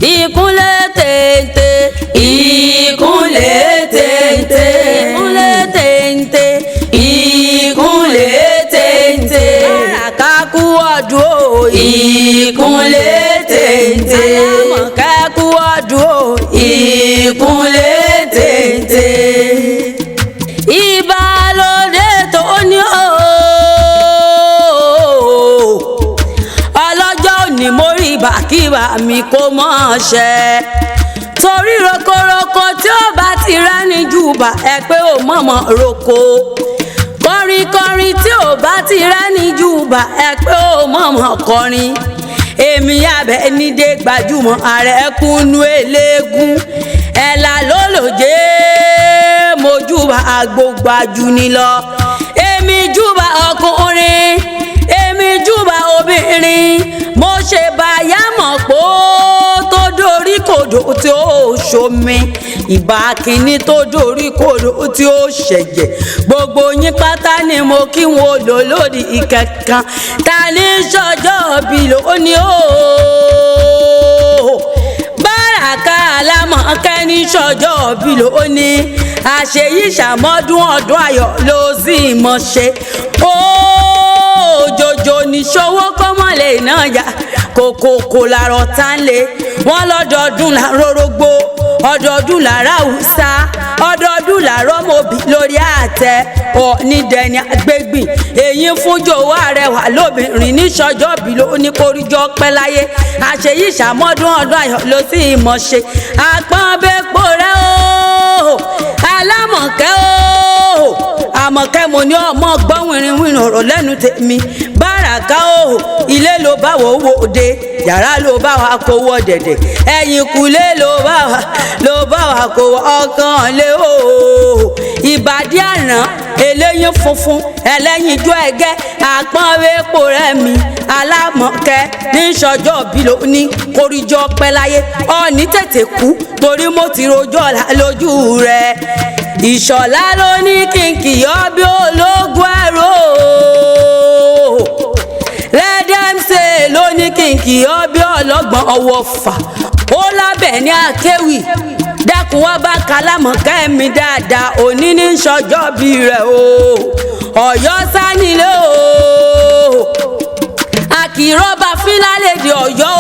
ìkúnlẹ̀ téńté ìkúnlẹ̀ téńté ìkúnlẹ̀ téńté ìkúnlẹ̀ téńté Báràká kú ọdún o ìkúnlẹ̀ téńté Alámọ̀kẹ́ kú ọdún o ìkúnlẹ̀ téńté ìbálòdé tó ní o ọlọ́jọ́ òní mo rí ìbàkíbà mi kó mọ́ ṣẹ torí rokoroko tí ó bá ti rẹ́ni júbà ẹ pé ó mọ̀mọ́ roko kọrin tí ò bá ti rẹ́ni júbà ẹ pé ó mọ̀mọ́ kọrin èmi Abeni dé gbajúmọ̀ ààrẹ kúnú eléégún ẹ̀là lólòjé mo júbà agbógbájú ni lọ èmi júbà ọkùnrin èmi júbà obìnrin mo ṣe báyàmọ̀ pó tó dorí kodò tí ó ṣomi ìbà kínní tó dorí kodò tí ó ṣẹ̀jẹ̀ gbogbo yín pátá ni mo kí wọn lò lódì ìkẹ̀kan ta ní sọjọ́ bí lónìí o Báràká Alámọ̀kẹ́ ní sọjọ́ bí lónìí àṣeyí ṣàmọ́dún ọdún ayọ̀ ló sì mọ̀ ṣe òjòjò níṣòwò kọ́mọ́lẹ̀ náà yá kòkòkò làrọ̀ tá ń lé wọ́n lọ́dọọdún làrórógbó ọdọọdún làrá Haúsá ọdọọdún làrọ́ mọ̀bí lórí àtẹ onídẹni agbègbè èyí fún jòwó àrẹwà lóbìnrin ní sọjọ́ bí ló ní kórìjọ́ pẹ́ láyé àṣeyí ṣàmọ́dún ọdún ayọ̀ ló sì mọ̀ ṣe àpọ́nbẹ́pọ̀ rẹ o Alámọ̀kẹ́ o Àmọ̀kẹ́ mo ní ọmọ gbọ́n wìrìwìrì ọ̀rọ̀ lẹ́nu tèmi Báràká o ilé ló bá wò wò dé yàrá ló bá wa kó wọ dẹ̀dẹ̀ ẹ̀yìn kùlé ló bá wa kó ọkàn lé o ìbàdí àná eléyín funfun ẹlẹ́yinjú ẹ̀gẹ́ àpọ́nwépo rẹ̀ mi Alámọ̀kẹ́ ní sọjọ́ bí ló ní kórìjọ́ pẹ́ láyé ọ̀ní tètè kú torí mo ti rojọ́ lójú rẹ̀ Ìṣọ̀lá ló ní kìnkìyọ́ bí ológun ẹ̀rọ lẹ́dẹ̀mṣe ló ní kìnkìyọ́ bí ọlọ́gbọ́n ọwọ́ fà ó lábẹ́ ní Akewi dákun wá bá Alámọ̀kẹ́ mi dáadáa òní ní sọjọ́ bí rẹ̀ o Ọ̀yọ́ sánilé o àkìrọ́bà fílálẹ̀dẹ̀ Ọ̀yọ́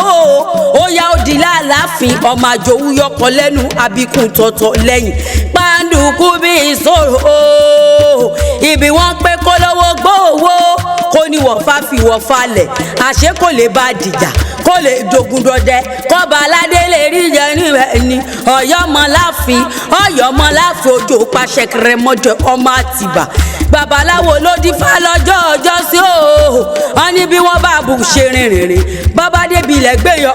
ó yá ó di láàláàfin ọmọ àjòwú yọkọ lẹ́nu àbíkún tọ̀tọ̀ lẹ́yìn pàǹdùkú bí ìṣòro ibi wọ́n pé kó lówó gbówó kó ní wọ̀fà fi wọ̀fà lẹ̀ àṣé kò lè bá dìjà kó lè dogun dọdẹ kọba aládé lè rí jẹ níbẹ̀ ni Ọ̀yọ́ mọ láàfin ojú pàṣẹ kẹrẹmọdé ọmọ Àtìbà babaláwo ló dífá lọ́jọ́ ọjọ́ sí o wọ́n ní bí wọ́n bá bù ṣe rìnrìn bàbá débi ilẹ̀ gbéyọ̀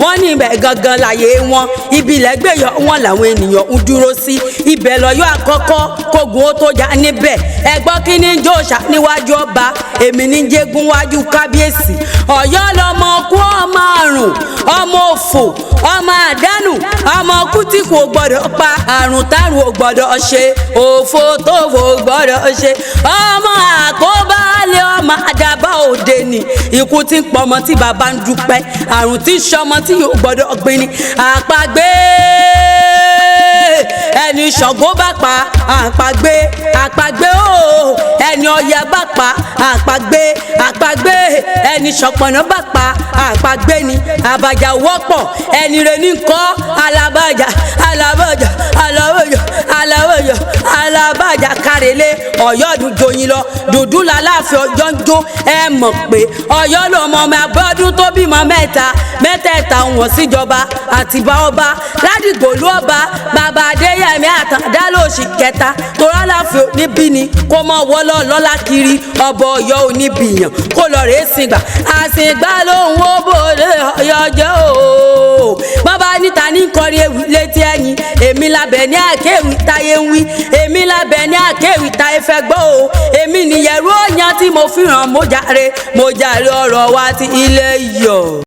wọ́n ní ibẹ̀ gangan láyé wọn ibi ilẹ̀ gbéyọ̀ wọn làwọn ènìyàn ń dúró sí ibẹ̀ lọ́yọ́ àkọ́kọ́ kógun ó tó jà níbẹ̀ ẹgbọ́n kí ní jòṣà níwájú ọba èmi ní jégún wájú kábíyèsí Ọ̀yọ́ lọmọ kú ọmọ àrùn ọmọ òfò ọmọ àdánù ọmọ kú tí kò gbọdọ̀ pa àrùn tárùn ò gbọdọ̀ ṣe òfò tó fò gbọdọ̀ ṣe ọmọ àkóbálẹ̀ ọmọ àdàbà òde ni ikú tí ń pọmọ tí bàbá ń dúpẹ́ àrùn tí ń ṣọmọ tí yóò gbọdọ̀ gbin ni àpagbé ẹni Ṣàngó bá pa àpagbé o ẹni Ọya bá pa àpagbé ẹni Ṣọ̀pọ̀nná bá pa àpagbé ni àbàjá wọ́pọ̀ ẹni rẹ̀ ní kọ́ alábàjá kárẹ̀lé Ọ̀yọ́ dùn joyin lọ dùdú làláàfin Ọ̀yọ́ ń jó ẹ mọ̀ pé Ọ̀yọ́ ló mọ ọmọ abọ́dún tó bímọ mẹ́tẹ̀ẹ̀ta wọn síjọba Àtìbà ọba Ládìgbòlú ọba bàbá Adéyẹmí Àtàndá lóṣì kẹta torá láàfin níbí ni kó mọ wọlọ lọ́lá kiri ọba Ọ̀yọ́ oníbìyàn kó lọ rèé sìngbà àsìngbà lòun ó bòde Ọ̀yọ́ jẹ́ o bàbá níta ní kọrin ewì létí ẹ̀yìn èmi l'Abeni Akewi táyé ń wí èmi l'Abeni Akewi táyé fẹ́ gbọ́ o èmi nìyẹ̀rú òyàn tí mo fi hàn mo jàre ọ̀rọ̀ wa ti ilé yọ̀.